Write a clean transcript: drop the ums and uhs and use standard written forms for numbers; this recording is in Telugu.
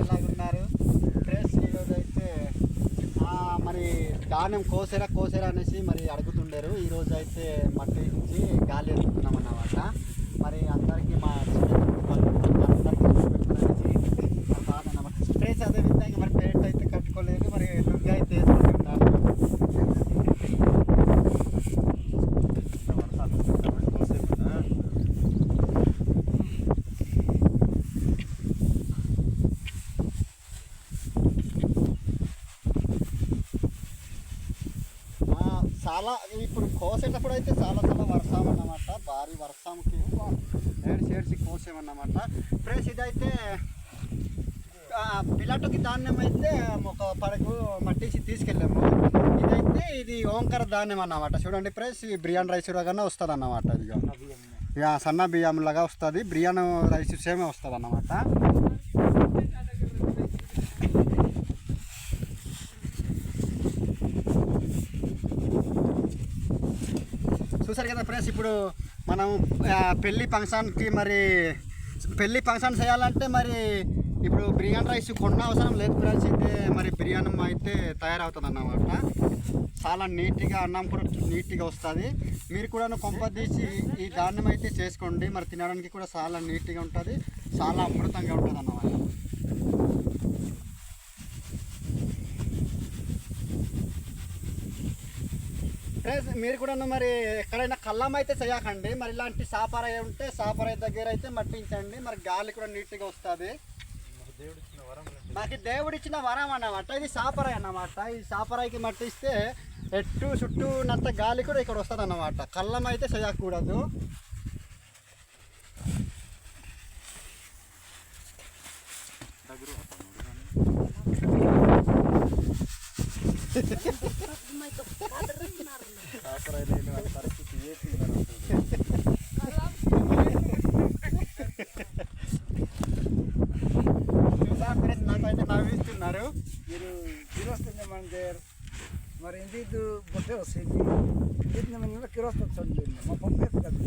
ఎలాగున్నారు ఫ్రెండ్స్? ఈరోజు అయితే మరి ధాన్యం కోసేరా అనేసి మరి అడుగుతుండారు. ఈరోజు అయితే మట్టి నుంచి గాలి వేసుకుంటున్నాం అన్నమాట. మరి అందరికీ మా బాధనమాట ఫ్రెండ్స్. అదేవిధంగా మరి పేరెంట్ అయితే కట్టుకోలేదు, మరి లుంగి అయితే వేసుకుంటున్నారు. చాలా ఇప్పుడు కోసేటప్పుడు అయితే చాలా వర్షం అన్నమాట. భారీ వర్షంకి ఏడ్చి కోసేమన్నమాట ఫ్రెండ్స్. ఇదైతే పిలాటోకి ధాన్యం అయితే ఒక పడకు మట్టిసి తీసుకెళ్ళాము. ఇది ఓంకార ధాన్యం అన్నమాట. చూడండి ఫ్రెండ్స్, ఈ బిర్యానీ రైస్ లాగానే వస్తుంది అన్నమాట. ఇక సన్న బియ్యం లాగా వస్తుంది, బిర్యానీ రైస్ సేమే వస్తుంది అన్నమాట. చూసారు కదా ఫ్రెండ్స్, ఇప్పుడు మనం పెళ్ళి ఫంక్షన్ చేయాలంటే మరి ఇప్పుడు బిర్యానీ రైస్ కొన్న అవసరం లేదు ఫ్రెండ్స్. అయితే మరి బిర్యానీ అయితే తయారవుతుంది అన్నమాట. చాలా నీట్గా అన్నం కూడా నీట్గా వస్తుంది. మీరు కూడా కొంపదీసి ఈ ధాన్యం అయితే చేసుకోండి. మరి తినడానికి కూడా చాలా నీట్గా ఉంటుంది, చాలా అమృతంగా ఉంటుంది అన్నమాట. మీరు కూడా మరి ఎక్కడైనా కళ్ళం అయితే చేయకండి. మరి ఇలాంటి సాపరాయి ఉంటే సాపరాయి దగ్గర అయితే మట్టించండి. మరి గాలి కూడా నీట్గా వస్తుంది. మాకు దేవుడిచ్చిన వరం అన్నమాట. ఇది సాపరాయి అన్నమాట. ఈ సాపరాయికి మట్టిస్తే చుట్టూ నంత గాలి కూడా ఇక్కడ వస్తుంది అన్నమాట. కళ్ళం అయితే చేయకూడదు. నాకైతే నవ్విస్తున్నారు. మీరు కిరోస్తుంది మన దగ్గర మరి ఇంటి బొట్టే వస్తుంది. కిరోస్తుంది మా పంపేది కదా.